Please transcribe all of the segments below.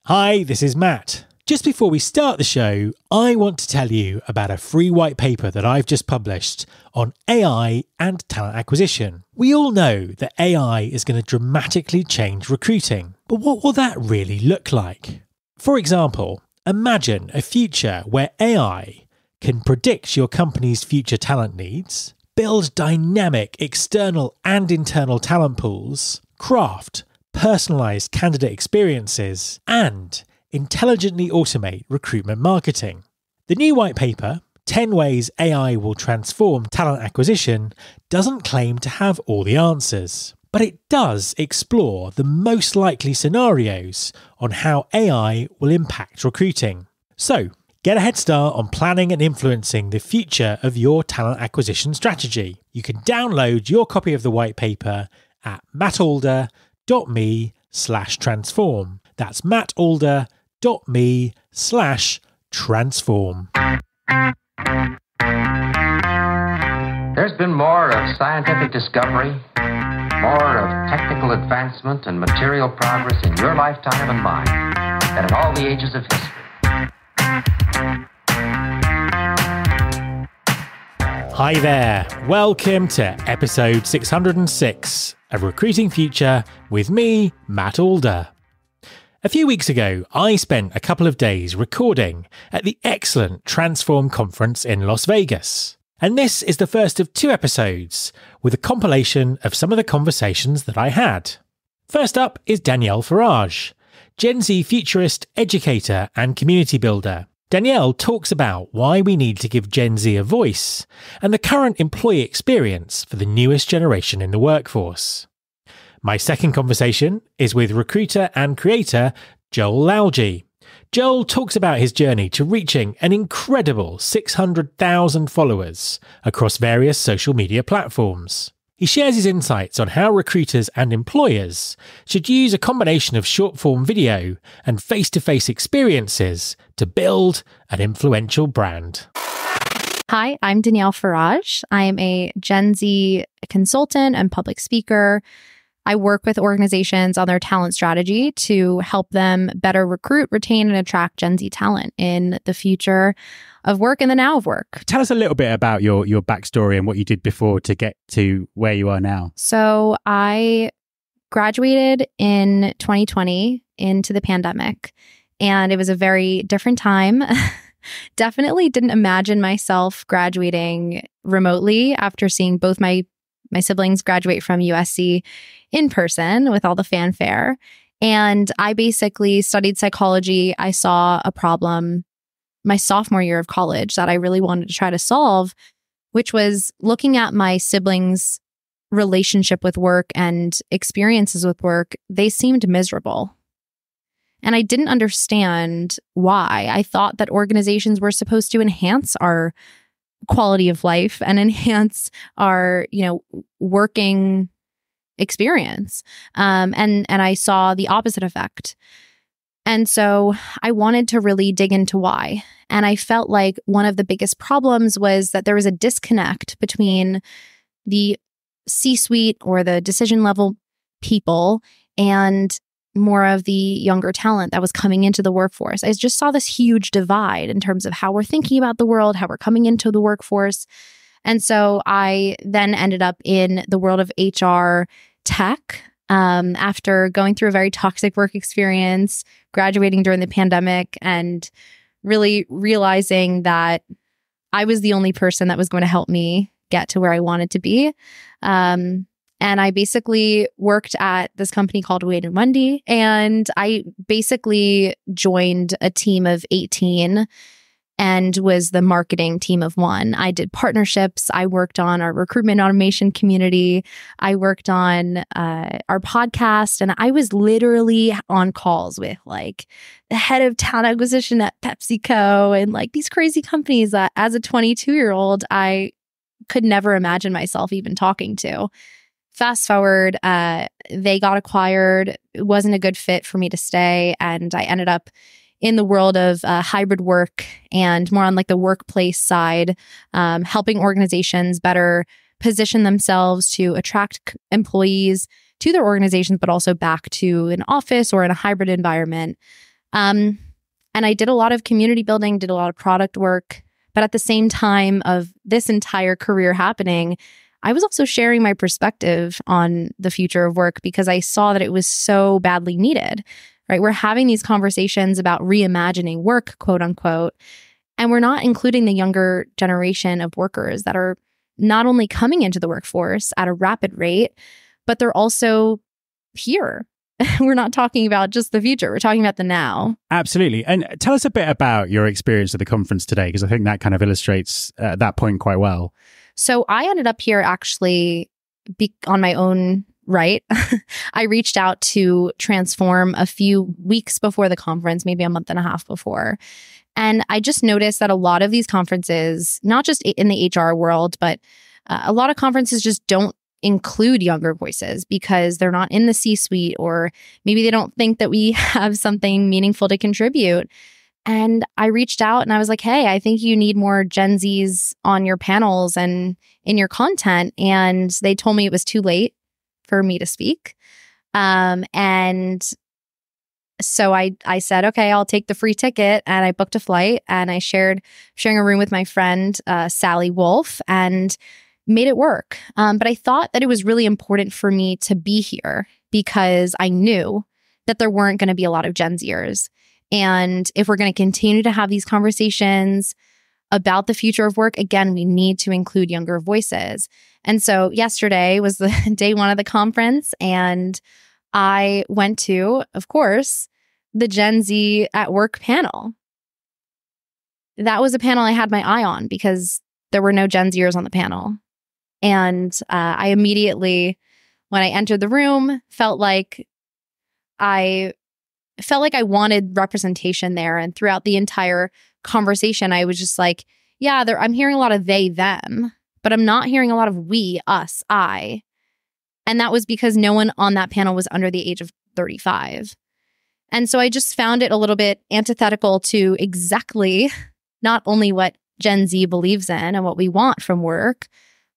Hi, this is Matt. Just before we start the show, I want to tell you about a free white paper that I've just published on AI and talent acquisition. We all know that AI is going to dramatically change recruiting, but what will that really look like? For example, imagine a future where AI can predict your company's future talent needs, build dynamic external and internal talent pools, craft personalized candidate experiences, and intelligently automate recruitment marketing. The new white paper, 10 Ways AI Will Transform Talent Acquisition, doesn't claim to have all the answers, but it does explore the most likely scenarios on how AI will impact recruiting. So, get a head start on planning and influencing the future of your talent acquisition strategy. You can download your copy of the white paper at mattalder.me/transform. That's mattalder.me/transform. There's been more of scientific discovery, more of technical advancement and material progress in your lifetime and mine than in all the ages of history. Hi there, welcome to episode 606 of Recruiting Future with me, Matt Alder. A few weeks ago, I spent a couple of days recording at the excellent Transform conference in Las Vegas. And this is the first of two episodes with a compilation of some of the conversations that I had. First up is Danielle Farage, Gen Z futurist, educator and community builder. Danielle talks about why we need to give Gen Z a voice and the current employee experience for the newest generation in the workforce. My second conversation is with recruiter and creator Joel Lalji. Joel talks about his journey to reaching an incredible 600,000 followers across various social media platforms. He shares his insights on how recruiters and employers should use a combination of short-form video and face-to-face experiences to build an influential brand. Hi, I'm Danielle Farage. I am a Gen Z consultant and public speaker. I work with organizations on their talent strategy to help them better recruit, retain, and attract Gen Z talent in the future of work and the now of work. Tell us a little bit about your backstory and what you did before to get to where you are now. So I graduated in 2020 into the pandemic, and it was a very different time. Definitely didn't imagine myself graduating remotely after seeing both my siblings graduate from USC in person with all the fanfare. And I basically studied psychology. I saw a problem my sophomore year of college that I really wanted to try to solve, which was looking at my siblings' relationship with work and experiences with work. They seemed miserable. And I didn't understand why. I thought that organizations were supposed to enhance our quality of life and enhance our, working experience. And I saw the opposite effect. And so I wanted to really dig into why. And I felt like one of the biggest problems was that there was a disconnect between the C-suite or the decision level people and more of the younger talent that was coming into the workforce. I just saw this huge divide in terms of how we're thinking about the world, how we're coming into the workforce. And so I then ended up in the world of HR tech after going through a very toxic work experience, graduating during the pandemic, and really realizing that I was the only person that was going to help me get to where I wanted to be. And I basically worked at this company called Wade & Wendy, and I basically joined a team of 18 and was the marketing team of 1. I did partnerships. I worked on our recruitment automation community. I worked on our podcast, and I was literally on calls with like the head of talent acquisition at PepsiCo and like these crazy companies that as a 22-year-old, I could never imagine myself even talking to. Fast forward, they got acquired. It wasn't a good fit for me to stay. And I ended up in the world of hybrid work and more on like the workplace side, helping organizations better position themselves to attract employees to their organizations, but also back to an office or in a hybrid environment. And I did a lot of community building, did a lot of product work. But at the same time of this entire career happening, I was also sharing my perspective on the future of work because I saw that it was so badly needed, right? We're having these conversations about reimagining work, quote unquote, and we're not including the younger generation of workers that are not only coming into the workforce at a rapid rate, but they're also here. We're not talking about just the future. We're talking about the now. Absolutely. And tell us a bit about your experience at the conference today, because I think that kind of illustrates that point quite well. So I ended up here actually on my own right. I reached out to Transform a few weeks before the conference, maybe a month and a half before. And I just noticed that a lot of these conferences, not just in the HR world, but a lot of conferences just don't include younger voices because they're not in the C-suite, or maybe they don't think that we have something meaningful to contribute. And I reached out and I was like, hey, I think you need more Gen Zs on your panels and in your content. And they told me it was too late for me to speak. And so I said, okay, I'll take the free ticket. And I booked a flight and I sharing a room with my friend, Sally Wolf, and made it work. But I thought that it was really important for me to be here because I knew that there weren't going to be a lot of Gen Zers. And if we're going to continue to have these conversations about the future of work, again, we need to include younger voices. And so yesterday was the day one of the conference, and I went to, of course, the Gen Z at Work panel. That was a panel I had my eye on because there were no Gen Zers on the panel. And I immediately, when I entered the room, felt like I wanted representation there. And throughout the entire conversation, I was just like, yeah, I'm hearing a lot of they, them, but I'm not hearing a lot of we, us, I. And that was because no one on that panel was under the age of 35. And so I just found it a little bit antithetical to exactly not only what Gen Z believes in and what we want from work,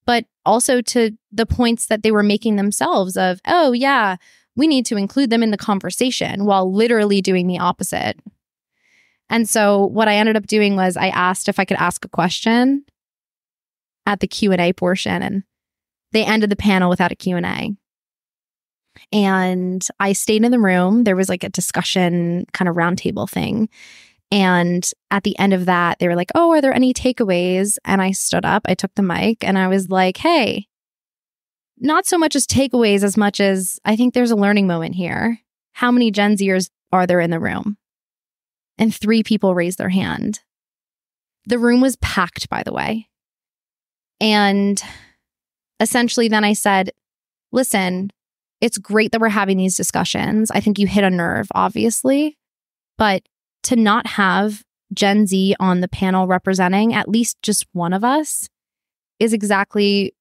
but also to the points that they were making themselves of, oh, yeah, we need to include them in the conversation, while literally doing the opposite. And so what I ended up doing was I asked if I could ask a question at the Q&A portion, and they ended the panel without a Q&A. And I stayed in the room. There was like a discussion kind of roundtable thing. And at the end of that, they were like, oh, are there any takeaways? And I stood up, I took the mic, and I was like, hey, not so much as takeaways as much as I think there's a learning moment here. How many Gen Zers are there in the room? And 3 people raised their hand. The room was packed, by the way. And essentially then I said, listen, it's great that we're having these discussions. I think you hit a nerve, obviously, but to not have Gen Z on the panel representing at least just one of us is exactly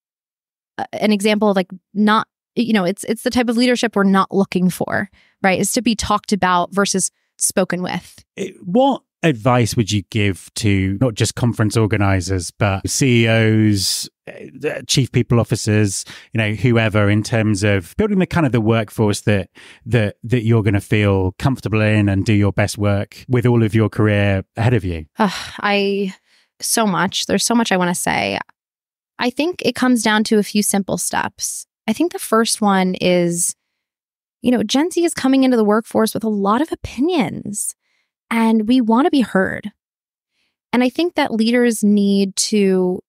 an example of like not, it's the type of leadership we're not looking for, right? It's to be talked about versus spoken with. What advice would you give to not just conference organizers, but CEOs, chief people officers, whoever, in terms of building the kind of the workforce that you're going to feel comfortable in and do your best work with all of your career ahead of you? There's so much I want to say. I think it comes down to a few simple steps. I think the first one is, Gen Z is coming into the workforce with a lot of opinions, and we want to be heard. And I think that leaders need to,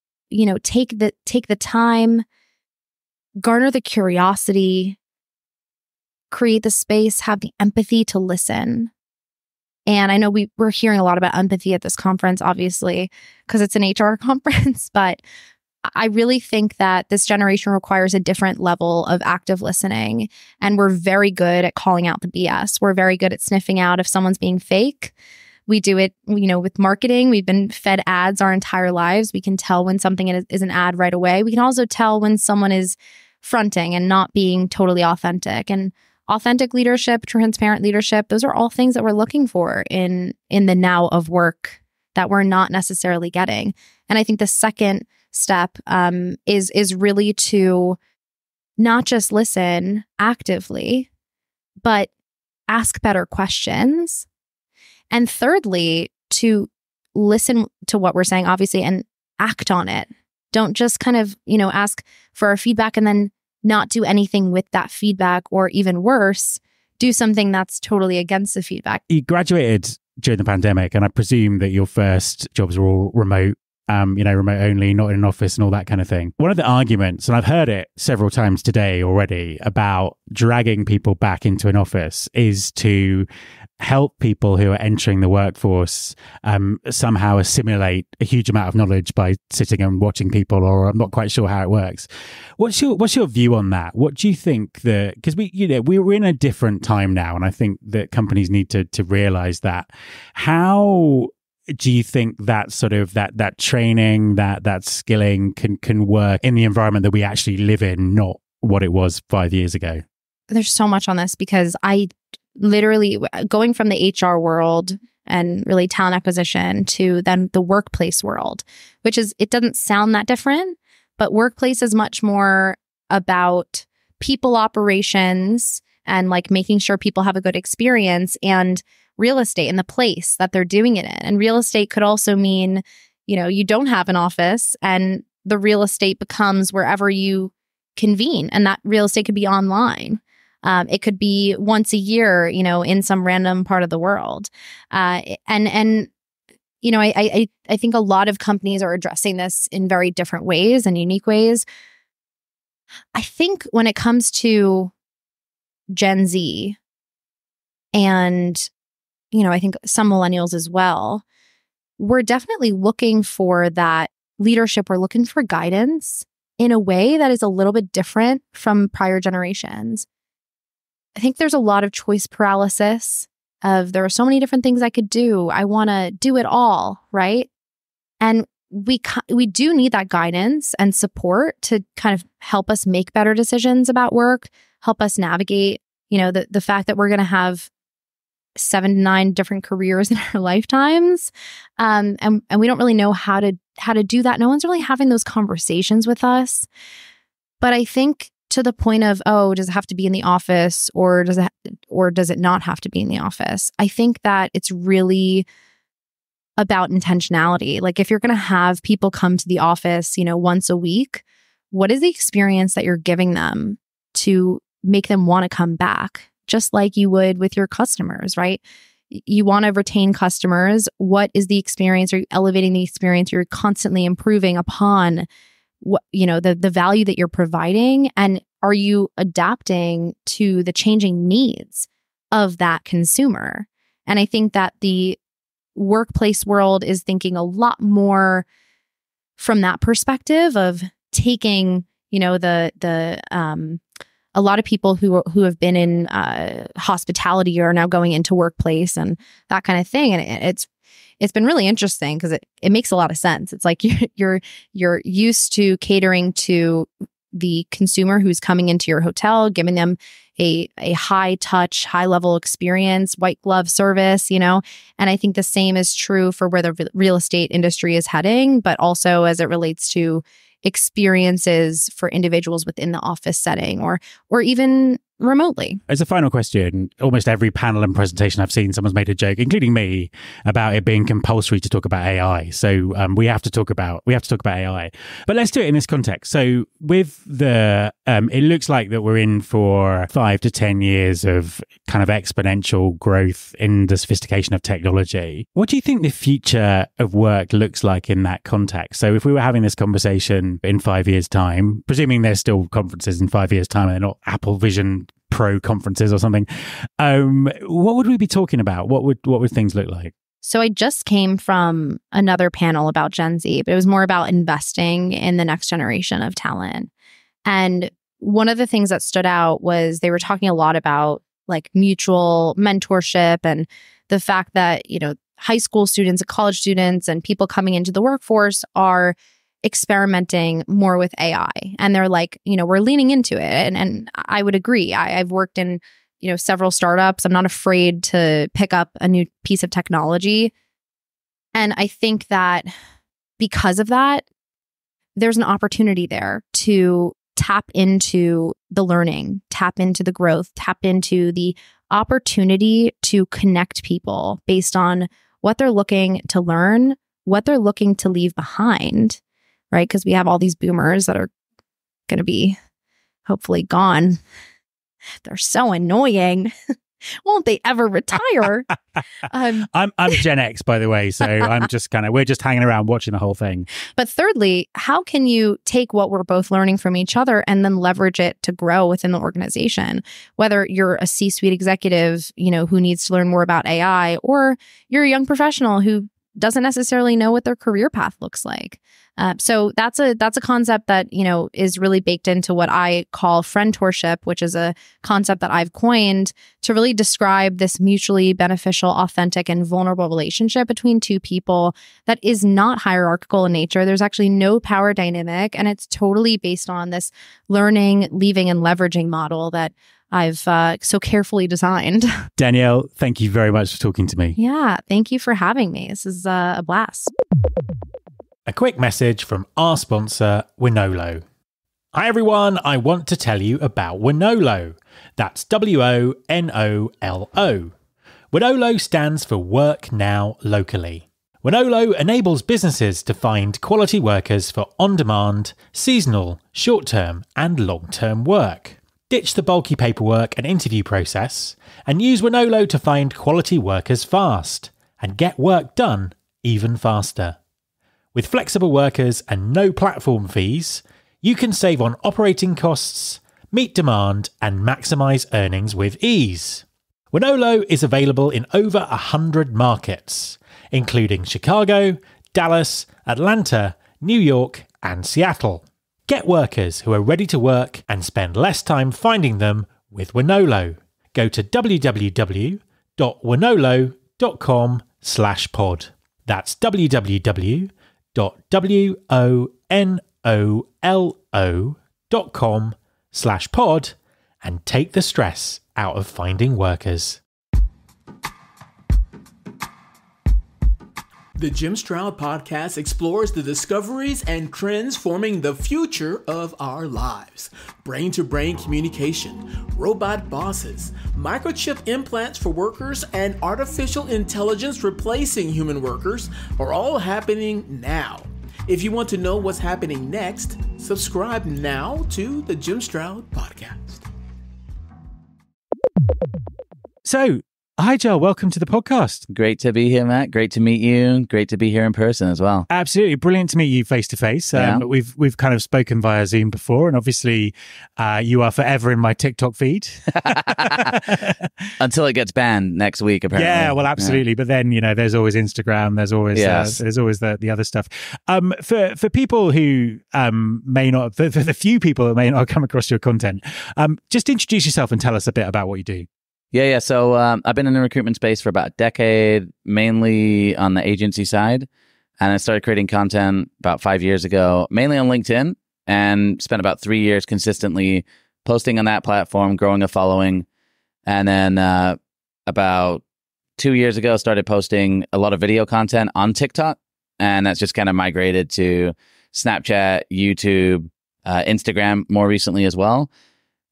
take the time, garner the curiosity, create the space, have the empathy to listen. And I know we're hearing a lot about empathy at this conference, obviously, because it's an HR conference, but I really think that this generation requires a different level of active listening. And we're very good at calling out the BS. We're very good at sniffing out if someone's being fake. We do it, with marketing. We've been fed ads our entire lives. We can tell when something is an ad right away. We can also tell when someone is fronting and not being totally authentic. And authentic leadership, transparent leadership, those are all things that we're looking for in the now of work that we're not necessarily getting. And I think the second step is really to not just listen actively, but ask better questions And thirdly, to listen to what we're saying, obviously, and act on it. Don't just kind of, ask for our feedback and then not do anything with that feedback, or even worse, do something that's totally against the feedback. You graduated during the pandemic, and I presume that your first jobs were all remote. Remote only, not in an office and all that kind of thing. One of the arguments, and I've heard it several times today already, about dragging people back into an office is to help people who are entering the workforce somehow assimilate a huge amount of knowledge by sitting and watching people, or I'm not quite sure how it works. What's your view on that? What do you think because we're in a different time now, and I think that companies need to realize that. How do you think that sort of that training, that skilling can work in the environment that we actually live in, not what it was 5 years ago? There's so much on this, because I literally, going from the HR world and really talent acquisition to then the workplace world, it doesn't sound that different, but workplace is much more about people operations and like making sure people have a good experience, and real estate and the place that they're doing it in. And real estate could also mean, you don't have an office and the real estate becomes wherever you convene. And that real estate could be online. It could be once a year, in some random part of the world. I think a lot of companies are addressing this in very different ways and unique ways. I think when it comes to Gen Z, and I think some millennials as well, we're definitely looking for that leadership. We're looking for guidance in a way that is a little bit different from prior generations. I think there's a lot of choice paralysis of there are so many different things I could do. I want to do it all, right? And we do need that guidance and support to kind of help us make better decisions about work, help us navigate, the fact that we're going to have 7 to 9 different careers in our lifetimes. And we don't really know how to do that. No one's really having those conversations with us. But I think to the point of, does it have to be in the office, or does it not have to be in the office? I think that it's really about intentionality. Like, if you're going to have people come to the office, once a week, what is the experience that you're giving them to make them want to come back? Just like you would with your customers, right? You want to retain customers. What is the experience? Are you elevating the experience? You're constantly improving upon what, the value that you're providing. And are you adapting to the changing needs of that consumer? And I think that the workplace world is thinking a lot more from that perspective of taking, a lot of people who have been in hospitality are now going into workplace and that kind of thing. And it's been really interesting because it makes a lot of sense. It's like you're used to catering to the consumer who's coming into your hotel, giving them a high touch, high level experience, white glove service, And I think the same is true for where the real estate industry is heading, but also as it relates to experiences for individuals within the office setting or even remotely. As a final question, almost every panel and presentation I've seen, someone's made a joke, including me, about it being compulsory to talk about AI. So we have to talk about AI. But let's do it in this context. So with it looks like that we're in for 5 to 10 years of kind of exponential growth in the sophistication of technology. What do you think the future of work looks like in that context? So if we were having this conversation in 5 years' time, presuming there's still conferences in 5 years' time and they're not Apple Vision Pro conferences or something, what would we be talking about? What would things look like? So I just came from another panel about Gen Z, but it was more about investing in the next generation of talent. And one of the things that stood out was they were talking a lot about like mutual mentorship and the fact that, high school students and college students and people coming into the workforce are experimenting more with AI. And they're like, we're leaning into it. And I would agree. I've worked in, several startups. I'm not afraid to pick up a new piece of technology. And I think that because of that, there's an opportunity there to tap into the learning, tap into the growth, tap into the opportunity to connect people based on what they're looking to learn, what they're looking to leave behind, right? Because we have all these boomers that are going to be hopefully gone. They're so annoying. Won't they ever retire? I'm Gen X, by the way, so I'm just we're just hanging around watching the whole thing. But thirdly, how can you take what we're both learning from each other and then leverage it to grow within the organization? Whether you're a C-suite executive, who needs to learn more about AI, or you're a young professional who doesn't necessarily know what their career path looks like. So that's a concept that, is really baked into what I call friendtorship, which is a concept that I've coined to really describe this mutually beneficial, authentic, and vulnerable relationship between two people that is not hierarchical in nature. There's actually no power dynamic, and it's totally based on this learning, leaving, and leveraging model that I've so carefully designed. Danielle, thank you very much for talking to me. Yeah, thank you for having me. This is a blast. A quick message from our sponsor, Winolo. Hi everyone, I want to tell you about Winolo. That's Winolo. Winolo stands for Work Now Locally. Winolo enables businesses to find quality workers for on-demand, seasonal, short-term and long-term work. Ditch the bulky paperwork and interview process and use Winolo to find quality workers fast and get work done even faster. With flexible workers and no platform fees, you can save on operating costs, meet demand, and maximize earnings with ease. Winolo is available in over 100 markets, including Chicago, Dallas, Atlanta, New York, and Seattle. Get workers who are ready to work and spend less time finding them with Winolo. Go to www.winolo.com/pod. That's www.wonolo.com/pod and take the stress out of finding workers. The Jim Stroud podcast explores the discoveries and trends forming the future of our lives. Brain-to-brain communication, robot bosses, microchip implants for workers, and artificial intelligence replacing human workers are all happening now. If you want to know what's happening next, subscribe now to the Jim Stroud podcast. So, hi, Joel. Welcome to the podcast. Great to be here, Matt. Great to meet you. Great to be here in person as well. Absolutely brilliant to meet you face to face. We've kind of spoken via Zoom before, and obviously, you are forever in my TikTok feed until it gets banned next week. Apparently, yeah. Well, absolutely. Yeah. But then there's always Instagram. There's always the other stuff. For people who may not, for the few people that may not have come across your content, just introduce yourself and tell us a bit about what you do. Yeah. So I've been in the recruitment space for about a decade, mainly on the agency side. And I started creating content about 5 years ago, mainly on LinkedIn, and spent about 3 years consistently posting on that platform, growing a following. And then about 2 years ago, started posting a lot of video content on TikTok. And that's just kind of migrated to Snapchat, YouTube, Instagram more recently as well.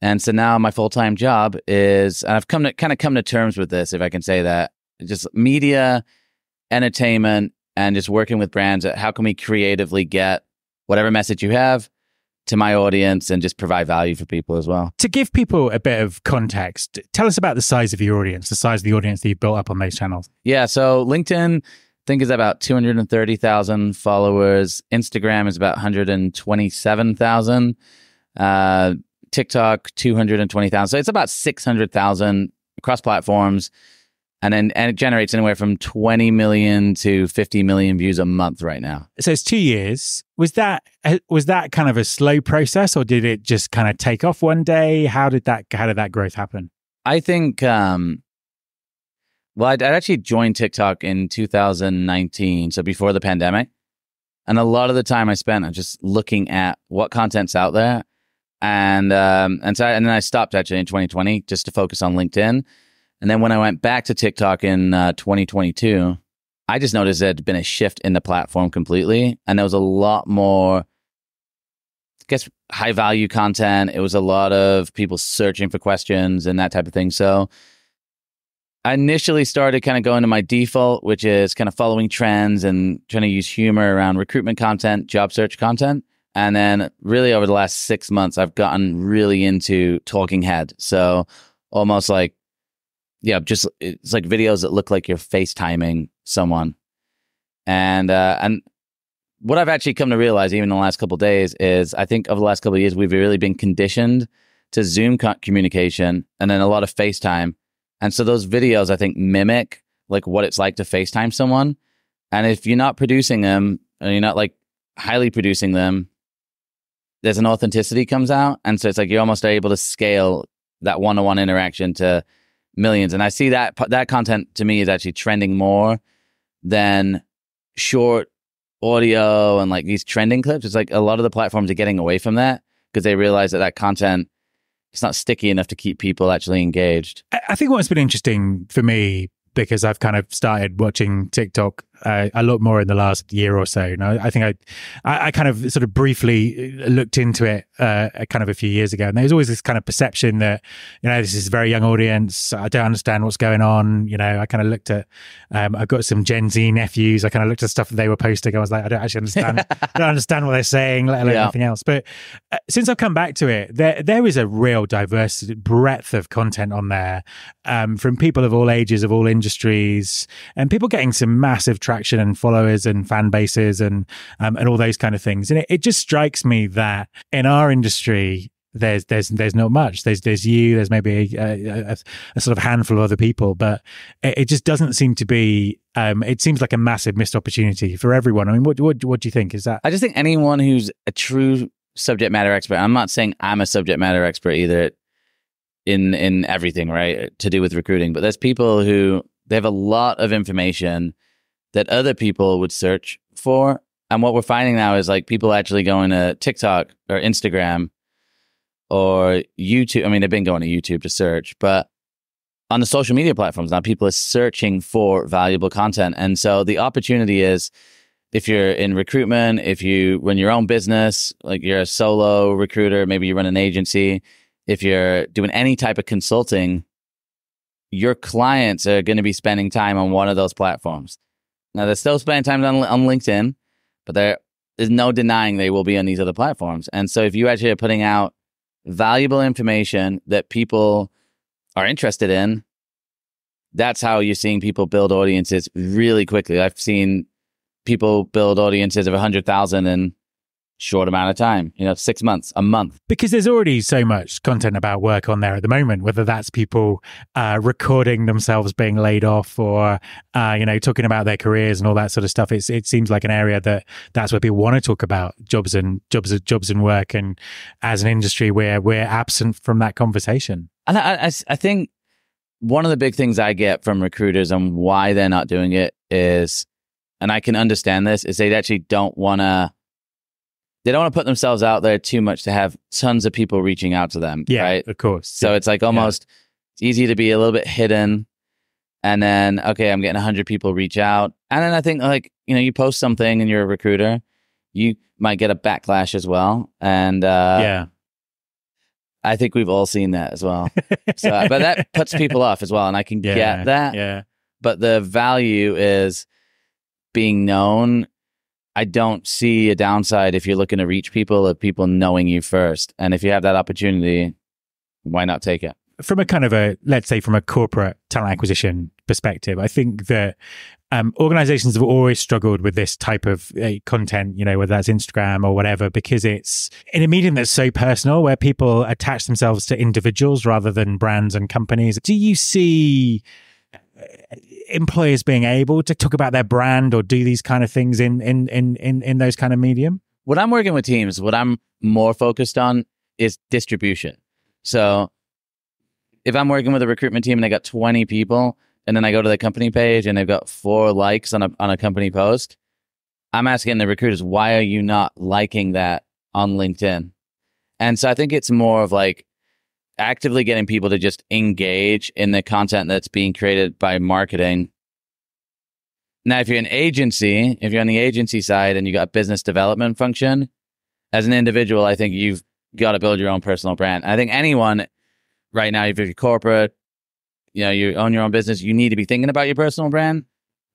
And so now my full-time job is, and I've come to terms with this, if I can say that, just media, entertainment, and just working with brands at how can we creatively get whatever message you have to my audience and just provide value for people as well. To give people a bit of context, tell us about the size of your audience, the size of the audience that you've built up on those channels. Yeah, so LinkedIn, I think, is about 230,000 followers. Instagram is about 127,000. TikTok, 220,000. So it's about 600,000 across platforms. And it generates anywhere from 20 million to 50 million views a month right now. So it's 2 years. Was that kind of a slow process, or did it just kind of take off one day? How did that growth happen? I think, I'd actually joined TikTok in 2019. So before the pandemic. And a lot of the time I spent just looking at what content's out there. And then I stopped actually in 2020 just to focus on LinkedIn. And then when I went back to TikTok in 2022, I just noticed there had been a shift in the platform completely. And there was a lot more, I guess, high value content. It was a lot of people searching for questions and that type of thing. So I initially started kind of going to my default, which is kind of following trends and trying to use humor around recruitment content, job search content. And then really over the last 6 months, I've gotten really into talking head. So almost like, just it's like videos that look like you're FaceTiming someone. And what I've actually come to realize, even in the last couple of days, is I think over the last couple of years, we've really been conditioned to Zoom communication and then a lot of FaceTime. And so those videos, I think, mimic like what it's like to FaceTime someone. And if you're not producing them, or you're not like highly producing them, there's an authenticity comes out. And so it's like you're almost able to scale that one-on-one interaction to millions. And I see that content to me is actually trending more than short audio and like these trending clips. It's like a lot of the platforms are getting away from that because they realize that content, it's not sticky enough to keep people actually engaged. I think what's been interesting for me, because I've kind of started watching TikTok a lot more in the last year or so. Now, I think I kind of sort of briefly looked into it kind of a few years ago. And there's always this kind of perception that, this is a very young audience. I don't understand what's going on. I kind of looked at, I've got some Gen Z nephews. I kind of looked at stuff that they were posting. I was like, I don't actually understand. I don't understand what they're saying, let alone anything else. But since I've come back to it, there is a real diverse breadth of content on there from people of all ages, of all industries, and people getting some massive traction and followers and fan bases and all those kind of things. And it just strikes me that in our industry, there's not much. There's you. There's maybe a sort of handful of other people, but it just doesn't seem to be. It seems like a massive missed opportunity for everyone. I mean, what do you think? Is that? I just think anyone who's a true subject matter expert. I'm not saying I'm a subject matter expert either in everything, right, to do with recruiting. But there's people who they have a lot of information that other people would search for. And what we're finding now is like people actually going to TikTok or Instagram or YouTube. I mean, they've been going to YouTube to search, but on the social media platforms now, people are searching for valuable content. And so the opportunity is, if you're in recruitment, if you run your own business, like you're a solo recruiter, maybe you run an agency, if you're doing any type of consulting, your clients are going to be spending time on one of those platforms. Now, they're still spending time on LinkedIn, but there is no denying they will be on these other platforms. And so if you actually are putting out valuable information that people are interested in, that's how you're seeing people build audiences really quickly. I've seen people build audiences of 100,000 in short amount of time, 6 months, a month. Because there's already so much content about work on there at the moment, whether that's people recording themselves being laid off or, talking about their careers and all that sort of stuff. It seems like an area that's where people want to talk about jobs and work. And as an industry, we're absent from that conversation. And I think one of the big things I get from recruiters and why they're not doing it is, and I can understand this, is they actually don't want to put themselves out there too much to have tons of people reaching out to them. Yeah, right? Of course. So it's like almost it's easy to be a little bit hidden. And then, okay, I'm getting 100 people reach out. And then I think you post something and you're a recruiter, you might get a backlash as well. And I think we've all seen that as well. So, but that puts people off as well. And I can get that. Yeah. But the value is being known. I don't see a downside if you're looking to reach people of people knowing you first. And if you have that opportunity, why not take it? From a kind of let's say from a corporate talent acquisition perspective, I think that organizations have always struggled with this type of content, whether that's Instagram or whatever, because it's in a medium that's so personal where people attach themselves to individuals rather than brands and companies. Do you see employers being able to talk about their brand or do these kind of things in those kind of medium? When I'm working with teams, what I'm more focused on is distribution. So if I'm working with a recruitment team and they got 20 people and then I go to the company page and they've got 4 likes on a company post, I'm asking the recruiters, why are you not liking that on LinkedIn? And so I think it's more of like actively getting people to just engage in the content that's being created by marketing. Now, if you're an agency, if you're on the agency side and you got business development function, as an individual, I think you've got to build your own personal brand. I think anyone right now, if you're corporate, you own your own business, you need to be thinking about your personal brand.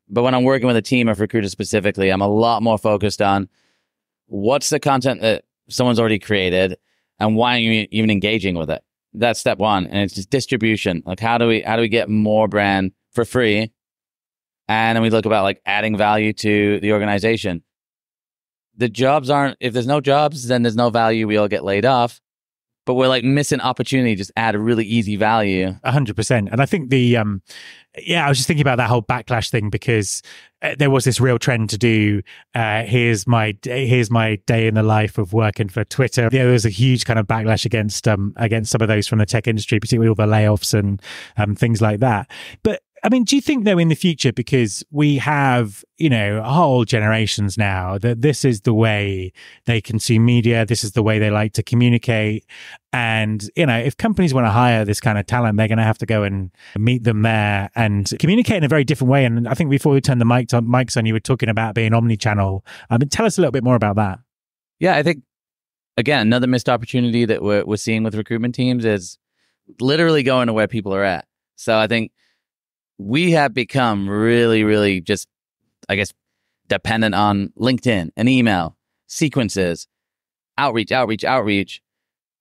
But when I'm working with a team of recruiters specifically, I'm a lot more focused on what's the content that someone's already created and why are you even engaging with it? That's step one. And it's just distribution. Like how do we get more brand for free? And then we look about like adding value to the organization. The jobs aren't, if there's no jobs, then there's no value. We all get laid off. But we're like missing opportunity, just add a really easy value. 100%. And I think I was just thinking about that whole backlash thing because there was this real trend to do, here's my day in the life of working for Twitter. There was a huge kind of backlash against some of those from the tech industry, particularly all the layoffs and things like that. But I mean, do you think though in the future, because we have, whole generations now, that this is the way they consume media, this is the way they like to communicate. And, if companies want to hire this kind of talent, they're going to have to go and meet them there and communicate in a very different way. And I think before we turned the mics on, you were talking about being omnichannel. Tell us a little bit more about that. Yeah, I think, again, another missed opportunity that we're seeing with recruitment teams is literally going to where people are at. So I think we have become really, really just, I guess, dependent on LinkedIn and email, sequences, outreach.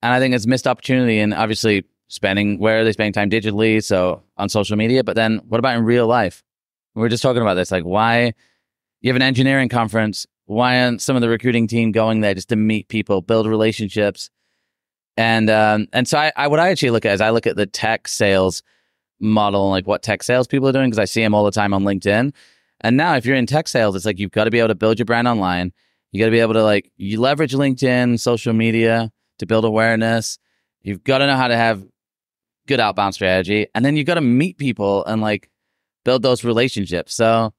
And I think it's missed opportunity and obviously where are they spending time digitally? So on social media, but then what about in real life? We were just talking about this, like why you have an engineering conference, why aren't some of the recruiting team going there just to meet people, build relationships? And so what I actually look at is I look at the tech sales model and like what tech sales people are doing because I see them all the time on LinkedIn. And now if you're in tech sales, it's like you've got to be able to build your brand online. You got to be able to you leverage LinkedIn, social media to build awareness. You've got to know how to have good outbound strategy. And then you've got to meet people and build those relationships. So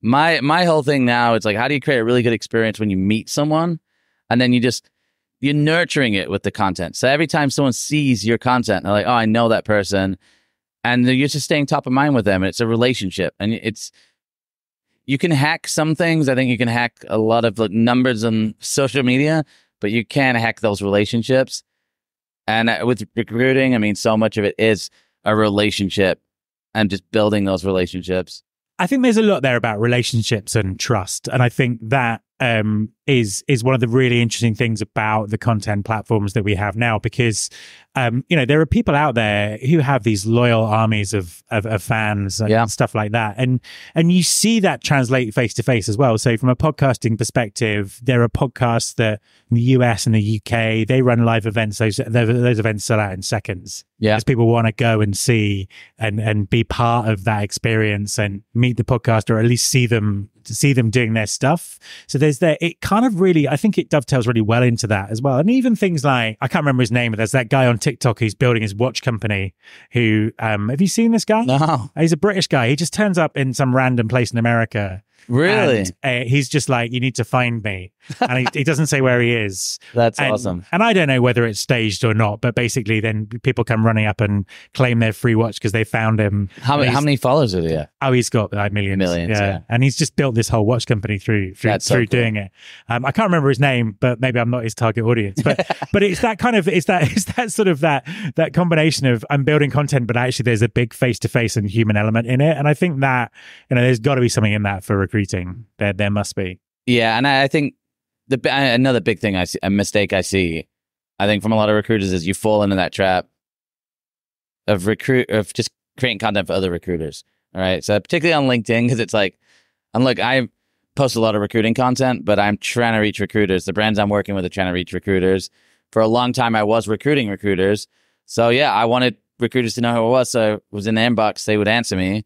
my whole thing now is how do you create a really good experience when you meet someone? And then you're nurturing it with the content. So every time someone sees your content, they're like, oh, I know that person. And you're just staying top of mind with them. It's a relationship. And you can hack some things. I think you can hack a lot of numbers on social media, but you can't hack those relationships. And with recruiting, so much of it is a relationship and just building those relationships. I think there's a lot there about relationships and trust. And I think that is one of the really interesting things about the content platforms that we have now, because there are people out there who have these loyal armies of fans and stuff like that, and you see that translate face to face as well. So from a podcasting perspective, there are podcasts that in the US and the UK, they run live events. Those events sell out in seconds. Yeah, because people want to go and see and be part of that experience and meet the podcast, or at least see them doing their stuff. So it kind of really, I think it dovetails really well into that as well. And even things like, I can't remember his name, but there's that guy on TikTok who's building his watch company who, have you seen this guy? No. He's a British guy. He just turns up in some random place in America. Really? And he's just like, you need to find me. And he doesn't say where he is. That's awesome. And I don't know whether it's staged or not, but basically then people come running up and claim their free watch because they found him. How many followers do he have? Oh, he's got millions. Yeah. And he's just built this whole watch company through doing it. I can't remember his name, but maybe I'm not his target audience. But but it's that kind of it's that sort of that combination of I'm building content, but actually there's a big face-to-face and human element in it. And I think that there's got to be something in that for recruiting. There must be. Yeah, and I think another big thing a mistake I see, I think from a lot of recruiters is you fall into that trap of just creating content for other recruiters. All right, so particularly on LinkedIn, because it's and look, I post a lot of recruiting content, but I'm trying to reach recruiters. The brands I'm working with are trying to reach recruiters. For a long time, I was recruiting recruiters. So yeah, I wanted recruiters to know who I was. So I was in the inbox, they would answer me.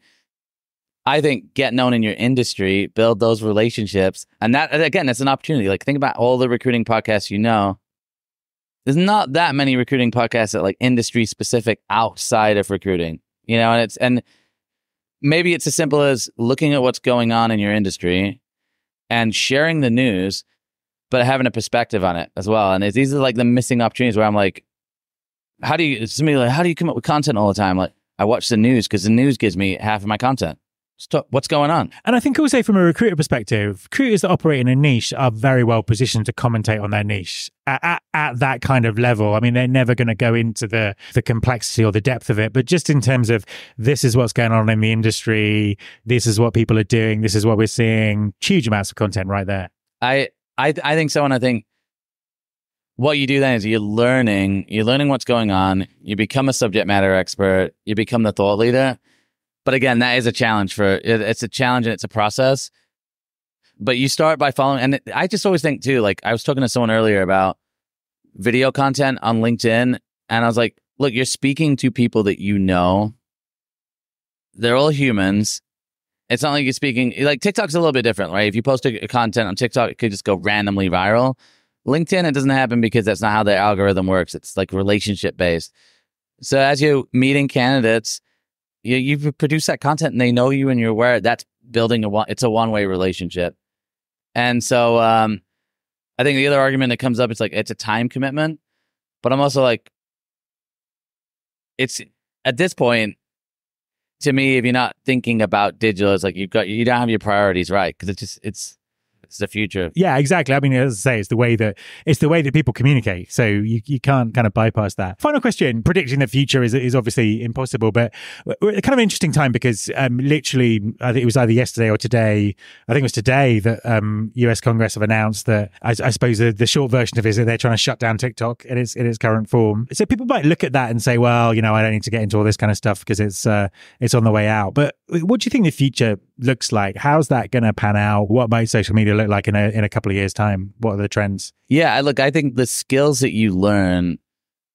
I think get known in your industry, build those relationships. And that, again, that's an opportunity. Think about all the recruiting podcasts There's not that many recruiting podcasts that industry specific outside of recruiting. And maybe it's as simple as looking at what's going on in your industry and sharing the news, but having a perspective on it as well. And these are the missing opportunities where I'm how do you come up with content all the time? I watch the news because the news gives me half of my content. What's going on? And I think also from a recruiter perspective, recruiters that operate in a niche are very well positioned to commentate on their niche at that kind of level. I mean, they're never going to go into the complexity or the depth of it, but just in terms of this is what's going on in the industry, this is what people are doing, this is what we're seeing, huge amounts of content right there. I think so. And I think what you do then is you're learning what's going on. You become a subject matter expert. You become the thought leader. But again, that is a challenge it's a challenge and it's a process. But you start by following. And I just always think too, like I was talking to someone earlier about video content on LinkedIn. And I was like, look, you're speaking to people that you know. They're all humans. It's not like you're speaking, like TikTok's a little bit different, right? If you post a content on TikTok, it could just go randomly viral. LinkedIn, it doesn't happen because that's not how the algorithm works. It's like relationship based. So as you're meeting candidates, you produce that content and they know you and you're aware that's building it's a one-way relationship. And so I think the other argument that comes up is like, it's a time commitment, but I'm also like, it's at this point, to me, if you're not thinking about digital, it's like you don't have your priorities right. Cause it's the future. Yeah, exactly. I mean, as I say, it's the way that people communicate. So you can't kind of bypass that. Final question. Predicting the future is obviously impossible, but we're at a kind of interesting time because literally, I think it was either yesterday or today. I think it was today that US Congress have announced that I suppose the short version of it is that they're trying to shut down TikTok in its current form. So people might look at that and say, well, I don't need to get into all this kind of stuff because it's on the way out. But what do you think the future looks like? How's that going to pan out? What might social media look like in a couple of years' time? What are the trends? Yeah, I think the skills that you learn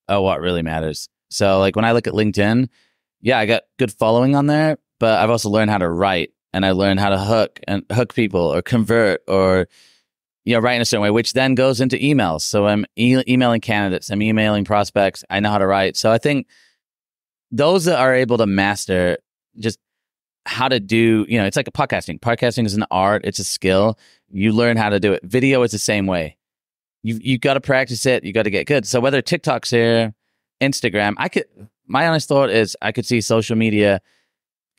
are what really matters. So like when I look at LinkedIn, yeah, I got good following on there, but I've also learned how to write and I learned how to hook people or convert or, write in a certain way, which then goes into emails. So I'm emailing candidates, I'm emailing prospects. I know how to write. So I think those that are able to master just how to do, it's like a podcasting. Podcasting is an art. It's a skill. You learn how to do it. Video is the same way. You got to practice it. You got to get good. So whether TikTok's here, Instagram, my honest thought is I could see social media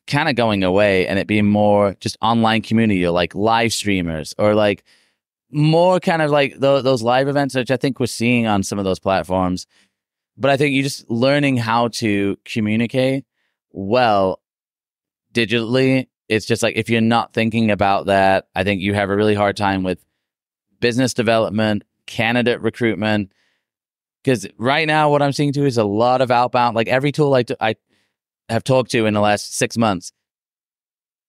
kind of going away and it being more just online community or like live streamers or like more kind of like those live events, which I think we're seeing on some of those platforms. But I think you're just learning how to communicate well digitally. It's just like if you're not thinking about that, I think you have a really hard time with business development, candidate recruitment. Because right now, what I'm seeing too is a lot of outbound. Like every tool I have talked to in the last 6 months,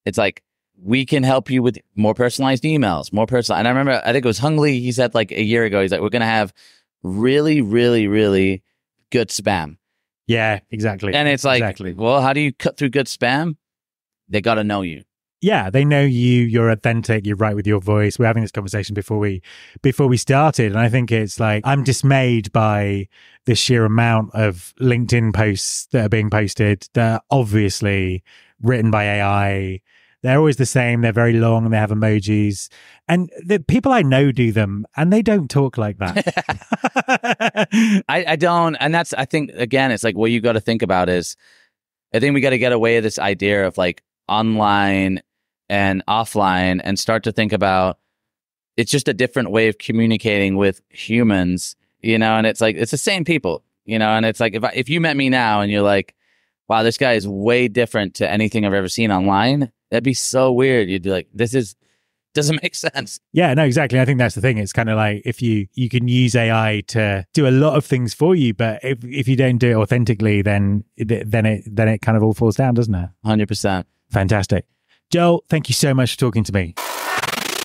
it's like we can help you with more personalized emails, more personal. And I remember, I think it was Hung Lee. He said like a year ago, he's like, we're going to have really, really, really good spam. Yeah, exactly. And it's like, exactly. Well, how do you cut through good spam? They got to know you. Yeah, they know you, you're authentic, you're right with your voice. We're having this conversation before we started. And I think it's like, I'm dismayed by the sheer amount of LinkedIn posts that are being posted that are obviously written by AI. They're always the same. They're very long and they have emojis. And the people I know do them and they don't talk like that. I don't. And I think, again, it's like what you got to think about is, I think we got to get away with this idea of like online and offline and start to think about it's just a different way of communicating with humans, and it's like, it's the same people, and it's like, if you met me now and you're like, wow, this guy is way different to anything I've ever seen online, that'd be so weird. You'd be like, doesn't make sense. Yeah, no, exactly. I think that's the thing. It's kind of like if you can use AI to do a lot of things for you, but if you don't do it authentically, then it kind of all falls down, doesn't it? 100%. Fantastic. Joel, thank you so much for talking to me.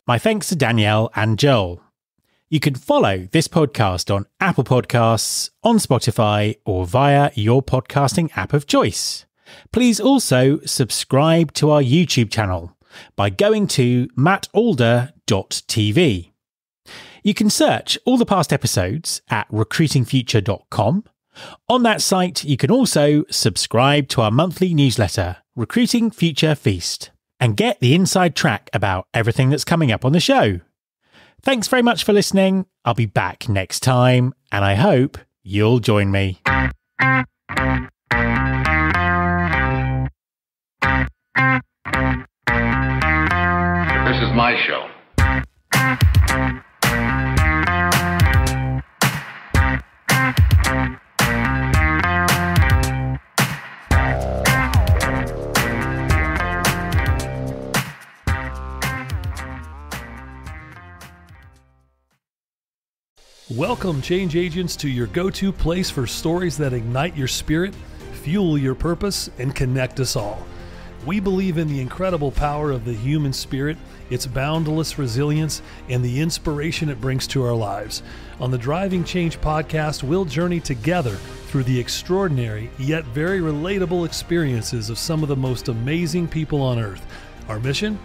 My thanks to Danielle and Joel. You can follow this podcast on Apple Podcasts, on Spotify, or via your podcasting app of choice. Please also subscribe to our YouTube channel by going to mattalder.tv. You can search all the past episodes at recruitingfuture.com. On that site, you can also subscribe to our monthly newsletter, Recruiting Future Feast, and get the inside track about everything that's coming up on the show. Thanks very much for listening. I'll be back next time, and I hope you'll join me. This is my show. Welcome, change agents, to your go-to place for stories that ignite your spirit, fuel your purpose, and connect us all. We believe in the incredible power of the human spirit, its boundless resilience, and the inspiration it brings to our lives. On the Driving Change podcast, we'll journey together through the extraordinary yet very relatable experiences of some of the most amazing people on earth. Our mission?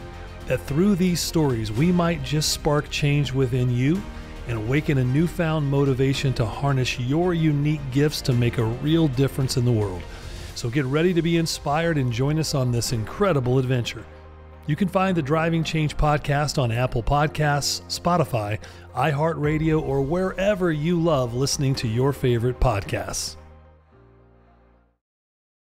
That through these stories, we might just spark change within you and awaken a newfound motivation to harness your unique gifts to make a real difference in the world. So get ready to be inspired and join us on this incredible adventure. You can find the Driving Change podcast on Apple Podcasts, Spotify, iHeartRadio, or wherever you love listening to your favorite podcasts.